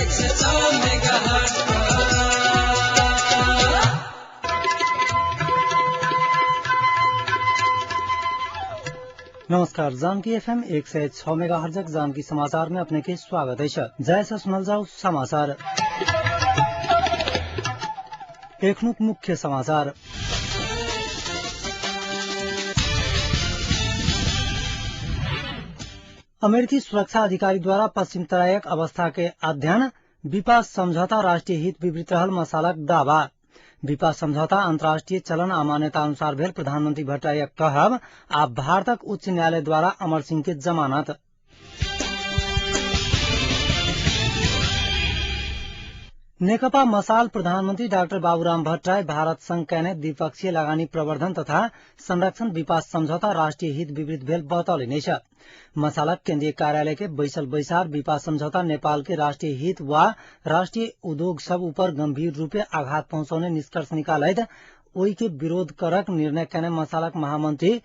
106 megahertz पर। नमस्कार, Janaki FM 106 megahertz Janaki समाचार में अपने के स्वागत है। जैसा सुनल जाओ समाचार। एकनुक मुख्य समाचार। अमेरिकी सुरक्षा अधिकारी द्वारा पश्चिम तराईक अवस्था के अध्ययन, विपा समझौता राष्ट्रीय हित विपरीत रहल मसालक दावा। विपा समझौता अंतर्राष्ट्रीय चलन आ मान्यता अनुसार भेल प्रधानमंत्री भट्टराईक कहब आ भारतक उच्च न्यायालय द्वारा अमर सिंह के जमानत। नेकपा मसाल प्रधानमंत्री डाक्टर बाबुराम भट्टराई भारत संग कैने द्विपक्षीय लगानी प्रवर्धन तथा संरक्षण विकास समझौता राष्ट्रीय हित विपरीत भेल बतौलिने छ। मसालक केन्द्रीय कार्यालय के बैसल बैसार विपा समझौता नेपाल के राष्ट्रीय हित वा राष्ट्रीय उद्योग सब ऊपर गंभीर रूपे आघात पहुंचाउने निष्कर्ष निकालैत ओई के विरोध करक निर्णय कैने मसालक महामंत्री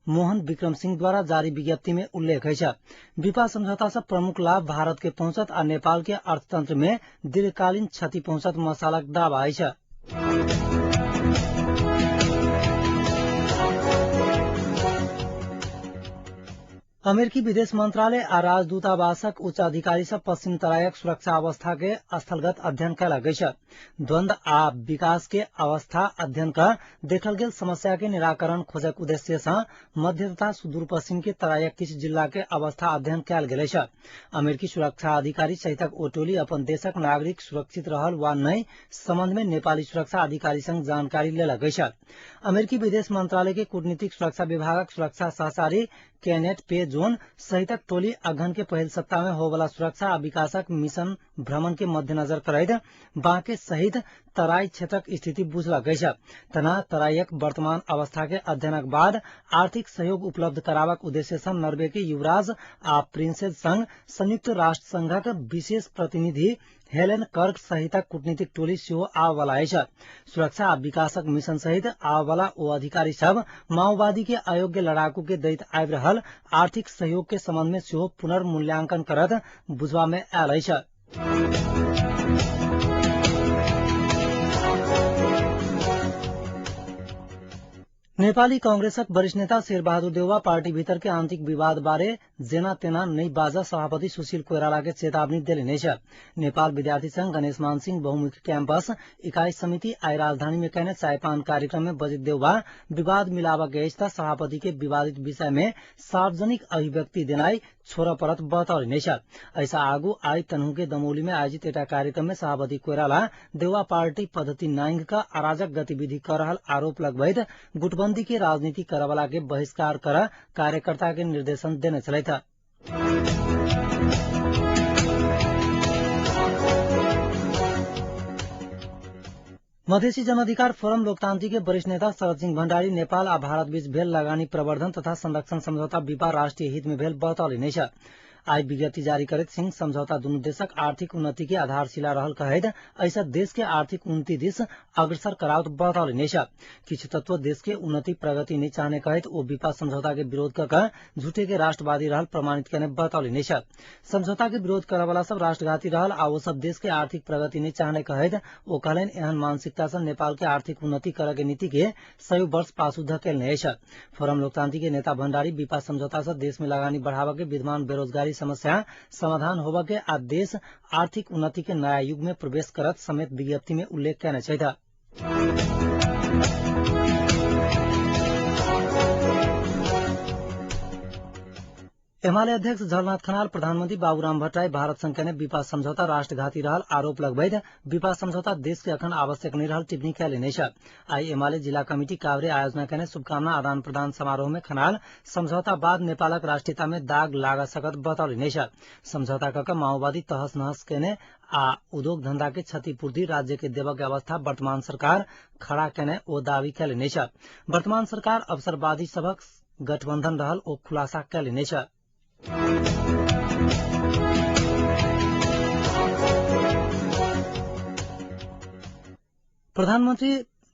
मोहन विक्रम सिंह द्वारा जारी विज्ञप्ति में उल्लेख है। विपा समझौता से प्रमुख लाभ भारत के पहुंचत और नेपाल के अर्थतंत्र में दीर्घकालीन क्षति पहुंचत मसालक दावा है। अमेरिकी विदेश मंत्रालय आ राजदूतावासक उच्च अधिकारी सब पश्चिम तराईक सुरक्षा अवस्था के स्थलगत अध्ययन कयल गई। द्वंद्व आ विकास के अवस्था अध्ययन का देखल गेल समस्या के निराकरण खोजक उद्देश्य से मध्य तथा सुदूर पश्चिम के तराईक किछ जिला के अवस्था अध्ययन कयल गेल है। अमेरिकी सुरक्षा अधिकारी सहितक ओ टोली अपन देशक नागरिक सुरक्षित रहल वा नहीं संबंध में नेपाली सुरक्षा अधिकारी संग जानकारी लेलक है। अमेरिकी विदेश मंत्रालय के कूटनीतिक सुरक्षा विभागक सुरक्षा सहचारी केनेट पे जोन सहितक टोली अघन के पहल सप्ताह में होवाला सुरक्षा आ विकासक मिशन भ्रमण के मद्देनजर करैत बांके सहित तराई क्षेत्रक स्थिति बुझलक है। तना तराईक वर्तमान अवस्था के अध्ययनक बाद आर्थिक सहयोग उपलब्ध करावक उद्देश्य से नॉर्वे के युवराज आ प्रिंसेस संग संयुक्त राष्ट्र संघक विशेष प्रतिनिधि हेलेन कर्क सहितक कूटनीतिक टोली सेहो आवला है। सुरक्षा आ विकासक मिशन सहित आवला ओ अधिकारी सब माओवादी के अयोग्य लड़ाकू के दैत आबि रहल आर्थिक सहयोग के संबंध में सेहो पुनर्मूल्यांकन करत बुझवा में आयल है। नेपाली कांग्रेसक वरिष्ठ नेता शेरबहादुर देउवा पार्टी भीतर के आंतरिक विवाद बारे जेना तेना नहीं बाजा सभापति सुशील कोइराला के चेतावनी देलिने छ। नेपाल विद्यार्थी संघ गणेश मान सिंह बहुमुखी कैंपस इकाई समिति आई राजधानी में कहने चायपान कार्यक्रम में बजित देउवा विवाद मिलावा गए सभापति के विवादित विषय में सार्वजनिक अभिव्यक्ति देनाई छोरा परत बतौलिने छ। ऐसा आगू आई तनहु के दमोली में आयोजित एटा कार्यक्रम में सभापति कोइराला देउवा पार्टी पद्धति नाइंग का अराजक गतिविधि कर रहल आरोप लगभग गुटबंदी के राजनीति करवाला के बहिष्कार कर कार्यकर्ता के निर्देशन देने चले था। मधेसी जन अधिकार फोरम लोकतांत्रिक के वरिष्ठ नेता शरद सिंह भण्डारी नेपाल आ भारत बीच भेल लगानी प्रवर्धन तथा संरक्षण समझौता विपा राष्ट्रीय हित में भेल बतौलिने छ। आई विज्ञप्ति जारी करत सिंह समझौता दोनों देशक आर्थिक उन्नति के आधारशिला रहल कहैत ऐसा देश के आर्थिक उन्नति दिश अग्रसर करावत बतौलिने छ। किछु तत्व देश के उन्नति प्रगति नहीं चाहने कहैत ओ विपा समझौता के विरोध कर झूठे के राष्ट्रवादी रहल प्रमाणित करने बतौलिने छ। समझौता के विरोध करे वाला सब राष्ट्रघाती रहल आ वो सब देश के आर्थिक प्रगति नहीं चाहने कहैत ओ कहलन एहन मानसिकता से नेपाल के आर्थिक उन्नति करे के नीति के 100 वर्ष पाछू धकेलने छ। फोरम लोकतांत्रिक के नेता भण्डारी विपा समझौता से देश में लगानी बढ़ावा के विद्यमान बेरोजगारी समस्या समाधान होगा के आ देश आर्थिक उन्नति के नया युग में प्रवेश करत समेत विज्ञप्ति में उल्लेख करना चाहिए। एमाले अध्यक्ष झलनाथ खनाल प्रधानमंत्री बाबुराम भट्टराई भारत संघ ने विपा समझौता राष्ट्रघाती रहल आरोप लगभग विपा समझौता देश के अखन आवश्यक नहीं रहल टिप्पणी कैलेने छ। आई एमाले जिला कमिटी काभ्रे आयोजना करने शुभकामना आदान प्रदान समारोह में खनाल समझौता बाद नेपालक राष्ट्रीयता में दाग लाग सकत बतौलिने छ। समझौता कक माओवादी तहस नहस केने आ उद्योग धंधा के क्षतिपूर्ति राज्य के देवक अवस्था वर्तमान सरकार खड़ा केने ओ दावी कैलेने छ। वर्तमान सरकार अवसरवादी सबक गठबंधन रहल ओ खुलासा कैलेने छ। प्रधानमंत्री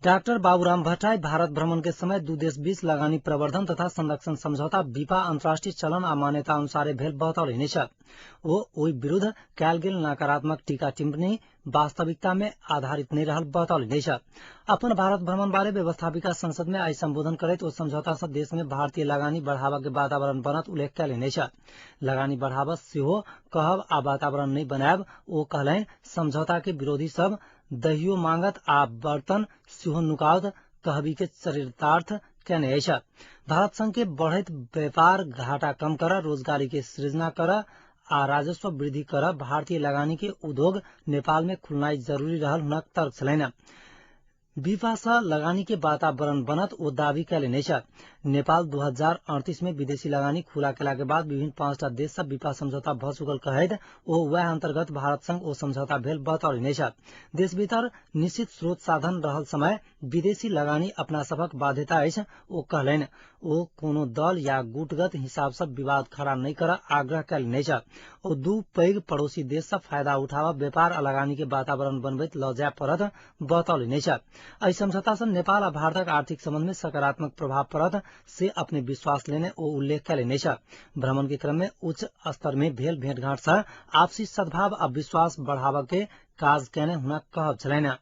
डॉक्टर बाबूराम भट्टराई भारत भ्रमण के समय दू देश बीच लगानी प्रवर्धन तथा संरक्षण समझौता बीपा अंतर्राष्ट्रीय चलन आ मान्यता अनुसार भेल बतौलनि छ। ओ ओहि विरुद्ध कयल गेल नकारात्मक टीका टिप्पणी वास्तविकता में आधारित नहीं रहल बतौलनि छ। अपन भारत भ्रमण बारे व्यवस्थापिका संसद में आई संबोधन करैत ओ समझौता से देश में भारतीय लगानी बढ़ावा के वातावरण बनत उल्लेख कयलनि छ। लगानी बढ़ावा सेहो कहब आ वातावरण नहीं बनायब ओ कहलनि। समझौता के विरोधी सब दहियो मांगत आ बर्तन सेहो नुकावत कहबी के चरितार्थ कहने अछि। भारत संघ के बढ़त व्यापार घाटा कम कर, रोजगारी के सृजना कर आ राजस्व वृद्धि कर भारतीय लगानी के उद्योग नेपाल में खुलनाई जरूरी रहल हुनक तर्क छलैन। बीपा सँ लगानी के वातावरण बनत ओ दावी कयलनि छ। नेपाल 2038 में विदेशी लगानी खुला केला के बाद विभिन्न 5टा देश से बीपा समझौता भ चुकल कहैत ओ वह अंतर्गत भारत संग ओ समझौता भेल बतौलनि छ। देश भीतर निश्चित स्रोत साधन रहल समय विदेशी लगानी अपना सबक बाध्यता अछि ओ कहलनि। ओ कोनो दल या गुटगत हिसाब से विवाद खड़ा नहीं कर आग्रह कयलनि छ। ओ दू पैघ पड़ोसी देश से फायदा उठावा व्यापार आ लगानी के वातावरण बनबैत ल जाय पड़त बतौलनि छ। एहि समझौता से नेपाल आ भारतक आर्थिक संबंध में सकारात्मक प्रभाव पड़त से अपने विश्वास लेने ओ उल्लेख कयलनि छ। भ्रमण के क्रम में उच्च स्तर में भेल भेंटघाट से आपसी सद्भाव आ विश्वास बढ़ावा के काज केने हुनक कहब छलैन।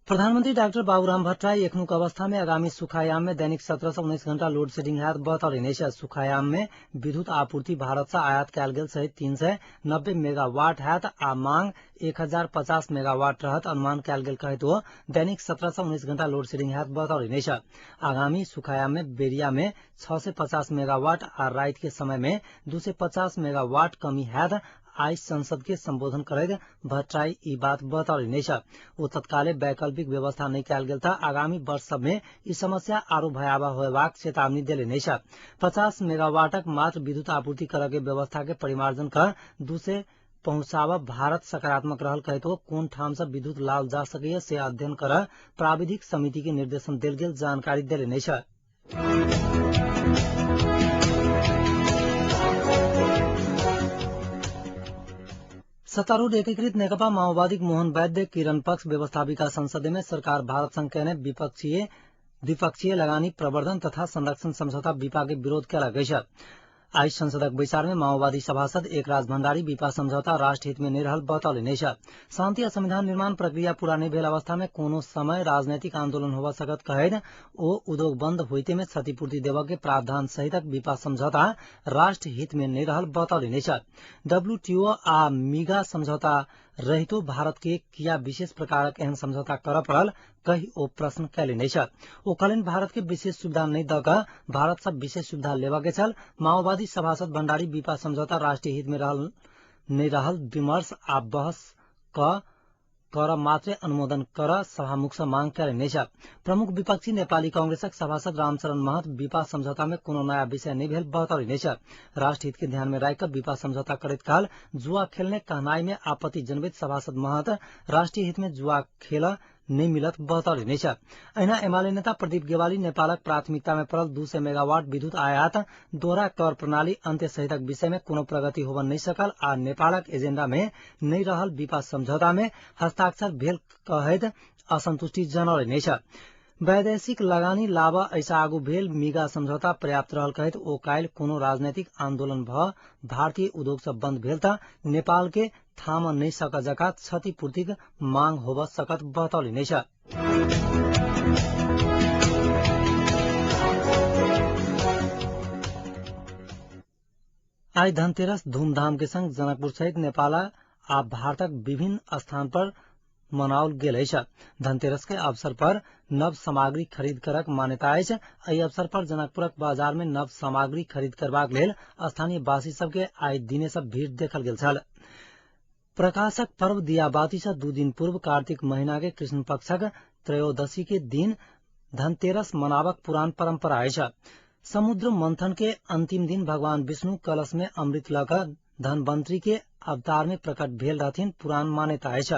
प्रधानमंत्री डॉक्टर बाबूराम भट्टराई एखनुक अवस्था में आगामी सुखायाम में दैनिक 17 से 19 घंटा लोड शेडिंग हैत बतौलनि छ। सुखायाम में विद्युत आपूर्ति भारत से आयात कयल गेल सहित 390 मेगावाट हैत आ मांग 1050 मेगावाट रहत अनुमान कयल गेल कहैत ओ दैनिक 17 से 19 घंटा लोड शेडिंग हैत बतौलनि छ। आगामी सुखायाम में बेरिया में 650 मेगावाट आ रात के समय में 250 मेगावाट कमी हैत। आज संसद के संबोधन करैत भट्टराई ई बात बतौलनि छ। ओ तत्काले वैकल्पिक व्यवस्था नहीं कयल गेल त आगामी वर्ष सब में ई समस्या आरो भयावह होयबाक चेतावनी देलनि छ। 50 मेगावाटक मात्र विद्युत आपूर्ति करय के व्यवस्था के परिमार्जन कर दूसरे पहुंचाव भारत सकारात्मक रहल कहैत ओ कोन ठाम से विद्युत लाल जा सकैय से अध्ययन कर प्राविधिक समिति के निर्देशन देल गेल जानकारी देलनि छ। सत्तारूढ़ एकीकृत नेकपा माओवादी मोहन वैद्य किरण पक्ष व्यवस्थापिका संसद में सरकार भारत संघ के द्विपक्षीय लगानी प्रवर्धन तथा संरक्षण समझौता बीपा के विरोध कयल गई। आज संसदक बैसार में माओवादी सभासद एकराज भण्डारी बीपा समझौता राष्ट्र हित में नहीं रहल बतौलनि छ। शांति आ संविधान निर्माण प्रक्रिया पूरा नहीं भेल अवस्था में कोनो समय राजनीतिक आंदोलन होबा सकत कहैत ओ उद्योग बंद होइते में क्षतिपूर्ति देवा के प्रावधान सहितक बीपा समझौता राष्ट्र हित में नहीं रहल बतौलनि छ। WTO आ मीगा समझौता रहितो भारत के किया विशेष प्रकारक एहन समझौता कर पड़ल कही ओ प्रश्न कयलनि छ। ओ कहलनि भारत के विशेष सुविधा नहीं द क भारत से विशेष सुविधा लेवा के छल। माओवादी सभासद भण्डारी बीपा समझौता राष्ट्रीय हित में नहीं रहल विमर्श आ बहस कर मात्रे अनुमोदन कर सभामुख से मांग कयलनि छ। प्रमुख विपक्षी नेपाली कांग्रेसक सभासद रामचरण महत बीपा समझौता में कोनो नया विषय नहीं भेल बतौलनि छ। राष्ट्र हित के ध्यान में राख बीपा समझौता करैत काल जुआ खेलने कहनाई में आपत्ति जनबैत सभासद महत राष्ट्रीय हित में जुआ खेल नहीं मिलत बतौलनि छ। अहिना एमाले नेता प्रदीप गेवाली नेपालक प्राथमिकता में पड़ल 200 मेगावाट विद्युत आयात दोहरा कर प्रणाली अंत्य सहितक विषय में कोनो प्रगति होबन नहीं सकल आ नेपालक एजेंडा में नहीं रहल बीपा समझौता में हस्ताक्षर भेल कहैत असंतुष्टि जनौलनि छ। वैदेशिक लगानी लावा ऐसा आगू भेल मीगा समझौता पर्याप्त रहल कहैत ओ काल्हि कोनो राजनीतिक आंदोलन भ भारतीय उद्योग सब बंद भेल त नेपाल के थाम नहीं सक जका क्षतिपूर्तिक मांग होब सकत बतौलनि छ। आज धनतेरस धूमधाम के संग जनकपुर सहित नेपाल आ भारतक विभिन्न स्थान पर मनाओल गेल अछि। धनतेरस के अवसर पर नव सामग्री खरीद करक मान्यता अछि। एहि अवसर पर जनकपुरक बाजार में नव सामग्री खरीद करबाक लेल स्थानीय वासी सबके आइ दिने सब भीड़ देखल गेल छल। प्रकाशक पर्व दियाबाती से 2 दिन पूर्व कार्तिक महीना के कृष्ण पक्षक त्रयोदशी के दिन धनतेरस मनावक पुरान परंपरा अछि। समुद्र मंथन के अंतिम दिन भगवान विष्णु कलश में अमृत लकर धनवंतरी के अवतार में प्रकट भेल रहथिन पुरान मान्यता अछि।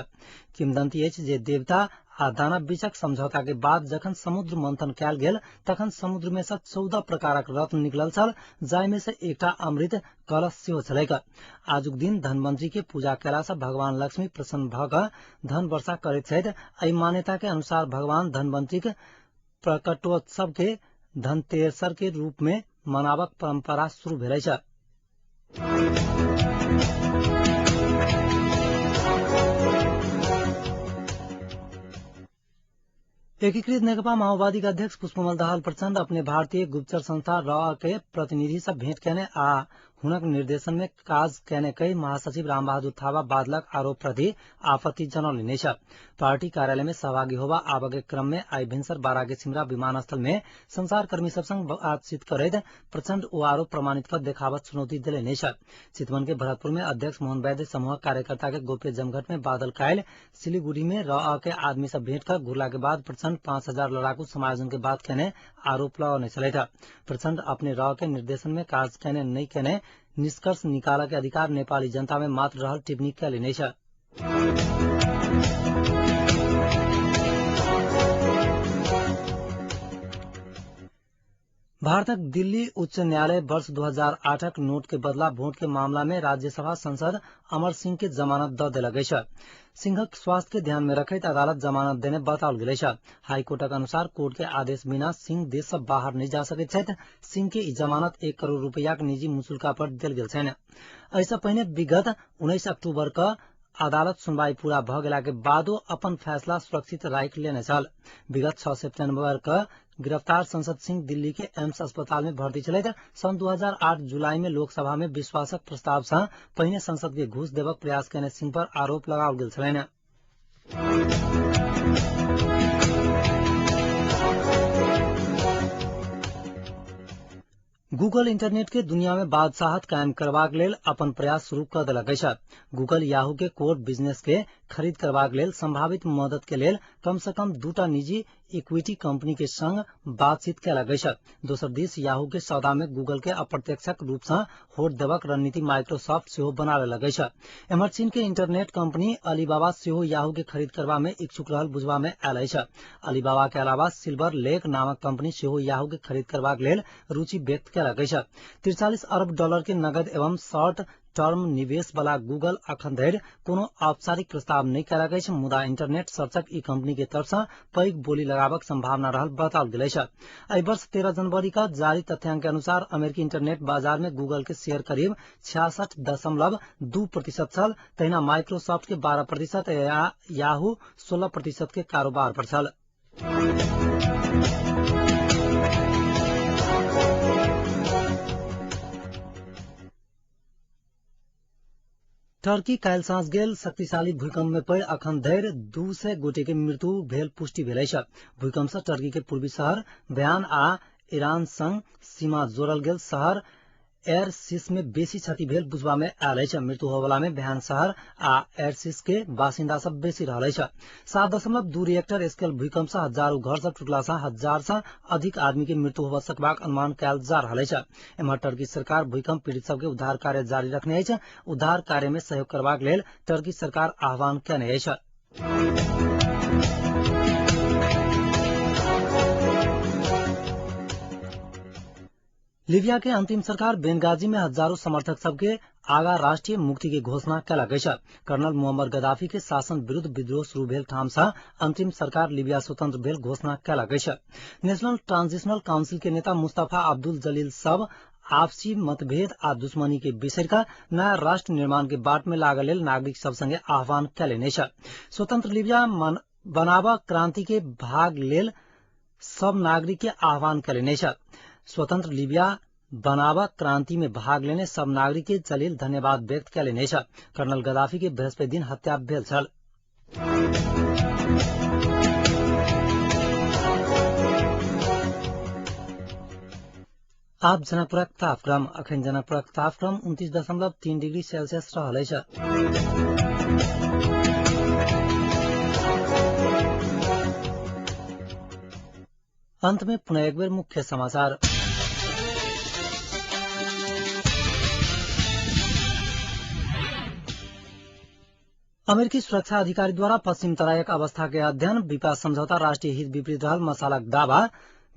किंवदंती अछि जे देवता आ दानव बीचक समझौता के बाद जखन समुद्र मंथन कयल गेल तखन समुद्र में से 14 प्रकारक रत्न निकलल छल, जाहि में से एकटा अमृत कलश सेहो छलैक। आजुक दिन धनवंतरी के पूजा कयला सँ भगवान लक्ष्मी प्रसन्न भऽ कऽ धन वर्षा करैत छथि। एहि मान्यता के अनुसार भगवान धनवंतरीक प्रकटोत्सव के धनतेरसर के रूप में मनाबक परंपरा शुरू भेल अछि। एकीकृत नेकपा माओवादी के अध्यक्ष पुष्पकमल दाहाल प्रचंड अपने भारतीय गुप्तचर संस्था रॉ के प्रतिनिधि से भेंट केने आ हुनक निर्देशन में काज केने कई महासचिव रामबहादुर थापा बादलक आरोप प्रति आपत्ति जनौलनि अछि। पार्टी कार्यालय में सहभागी होबा आबा के क्रम में आई भिनसर बारा के छिमरा विमानस्थल में संचारकर्मी सब संग बातचीत करैत प्रचंड ओ आरोप प्रमाणित कर देखावत चुनौती दिलनि अछि। चितवन के भरतपुर में अध्यक्ष मोहन वैद्य समूह कार्यकर्ता के गोप्य जमघट में बादल कायल सिलीगुड़ी में रॉ के आदमी से भेंट कर घुरला के बाद प्रचंड 5000 लड़ाकू समायोजन के बात कहने आरोप लगौने चले था। प्रचंड अपने रॉ के निर्देशन में कार्य कहने नहीं कहने निष्कर्ष निकाला के अधिकार नेपाली जनता में मात्र रहल टिप्पणी कैलनि अछि। भारतक दिल्ली उच्च न्यायालय वर्ष 2008 नोट के बदला वोट के मामला में राज्यसभा सांसद अमर सिंह के जमानत द देलक अछि। सिंहक स्वास्थ्य के ध्यान में रखैत अदालत जमानत देने बताओल गेल अछि। हाईकोर्टक अनुसार कोर्ट के आदेश बिना सिंह देश से बाहर नहीं जा सकैत छथि। सिंह के ई जमानत 1 करोड़ रुपया के निजी मुचुल्का पर देल गेल छनि। एहिसँ पहिने विगत 19 अक्टूबर क अदालत सुनवाई पूरा भ गेला के बादो अपन फैसला सुरक्षित राखि लेने छल। विगत 6 सितंबर क गिरफ्तार संसद सिंह दिल्ली के एम्स अस्पताल में भर्ती छलैथ। सन 2008 जुलाई में लोकसभा में विश्वासक प्रस्ताव से पहिने संसद के घूस देवक प्रयास केने सिंह पर आरोप लगाओल गेल छलनि। गूगल इंटरनेट के दुनिया में बादशाहत कायम करबाक लेल अपन प्रयास शुरू कर देलक अछि। गूगल याहू के कोर बिजनेस के खरीद करबाक लेल संभावित मदद के लेल कम से कम 2टा निजी इक्विटी कंपनी के संग बातचीत कयलक अछि। दोसर दिस याहू के सौदा में गूगल के अप्रत्यक्ष रूप से होड़ देबाक रणनीति माइक्रोसॉफ्ट सेहो बना लेलक अछि। एम्हर चीन के इंटरनेट कंपनी अलीबाबा सेहो याहू के खरीद करबा में इच्छुक रहल बुझबा में आयल अछि। अलीबाबा के अलावा सिल्वर लेक नामक कंपनी सेहो याहू के खरीद करबाक लेल रुचि व्यक्त कयलक अछि। 43 अरब डॉलर के नगद एवं शॉर्ट टर्म निवेश वाला गूगल अखन धरि कोनो औपचारिक प्रस्ताव नहीं कयलक अछि। मुदा इंटरनेट सर्चक ई कंपनी के तरफ से पैघ बोली लगाबक संभावना रहल बताओल गेल अछि। एहि वर्ष 13 जनवरी का जारी तथ्यांक के अनुसार अमेरिकी इंटरनेट बाजार में गूगल के शेयर करीब 66.2% छल। तहिना माइक्रोसॉफ्ट के 12% या याहू 16% के कारोबार पर छल। टर्की काल्हि साँझ गेल शक्तिशाली भूकंप में पड़ि अखन धरि 200 गोटे के मृत्यु भेल पुष्टि भेल अछि। भूकंप से टर्की के पूर्वी शहर बयान आ ईरान संग सीमा जोड़ल गेल शहर एरसिस में बेसी क्षति भेल बुझबा में आयल अछि। मृत्यु होबला में बयान शहर आ एरसिस के बासिंदा सब बेसी रहल अछि। 7.2 रिएक्टर स्केल भूकंप से हजारों घर सब टूटला से 1000 से अधिक आदमी के मृत्यु होबा सकबाक अनुमान कयल जा रहल अछि। एम्हर टर्की सरकार भूकंप पीड़ित सबके उद्धार कार्य जारी रखने अछि। उद्धार कार्य में सहयोग करबाक लेल टर्की सरकार आह्वान केने अछि। लीबिया के अंतिम सरकार बेनगाजी में हजारों समर्थक सबके आगा राष्ट्रीय मुक्ति के घोषणा कयलक अछि। कर्नल मुअम्मर गद्दाफी के शासन विरुद्ध विद्रोह शुरू भेल ठाम से अंतिम सरकार लीबिया स्वतंत्र भेल घोषणा कयलक अछि। नेशनल ट्रांजिशनल काउंसिल के नेता मुस्तफा अब्दुल जलील सब आपसी मतभेद आ दुश्मनी के बिसरि कऽ नया राष्ट्र निर्माण के बाट में लागल लेल नागरिक सब संगे आह्वान कयलनि अछि। स्वतंत्र लीबिया बनाबऽ क्रांति के भाग लेल सब नागरिक के आह्वान कयलनि अछि। स्वतंत्र लीबिया बनाबऽ क्रांति में भाग लेने सब नागरिक के जलील धन्यवाद व्यक्त कयलनि अछि। कर्नल गद्दाफी के बृहस्पति दिन हत्या भेल छल। आप जनकपुरक तापक्रम अखन जनकपुरक तापक्रम 29.3 डिग्री सेल्सियस रहल अछि। अंत में पुनः एक बेर मुख्य समाचार। अमेरिकी सुरक्षा अधिकारी द्वारा पश्चिम तराईक अवस्था के अध्ययन, विपा समझौता राष्ट्रिय हित विपरीत रहल मसालक दावा,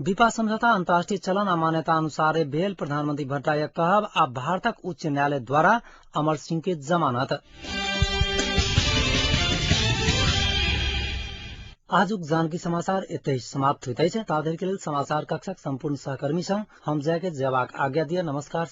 विपा समझौता अन्तर्राष्ट्रिय चलन आ मान्यता अनुसार भेल, प्रधानमन्त्री भट्टराईक कहब आ भारतक उच्च न्यायालय द्वारा अमर सिंह के जमानत। आजुक जानकी समाचार एतै समाप्त हुँदैछ। ताधर के लेल समाचार कक्षक सम्पूर्ण सहकर्मी संग हम जयके जवाक आज्ञा दिए। नमस्कार।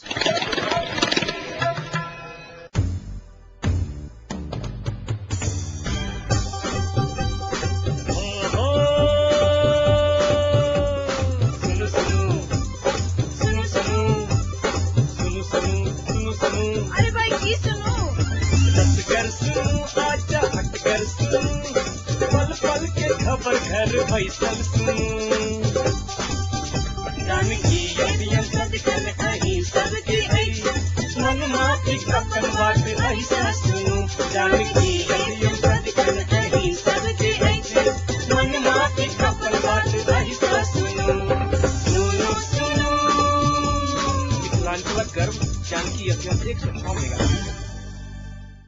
अरे भाई की सुनो, कर सुनो, आजा हट कर सुनो, पल पल के खबर घर फैसल सुनो। जानकी यदियम सदकन अही सबके ऐ, मन माफी कपन बात ऐसा सुनो। जानकी यदियम सदकन अही सबके ऐ, मन माफी कपन बात ऐसा सुनो। सुनो सुनो, विकलांग गर्व जानकी यदियम 100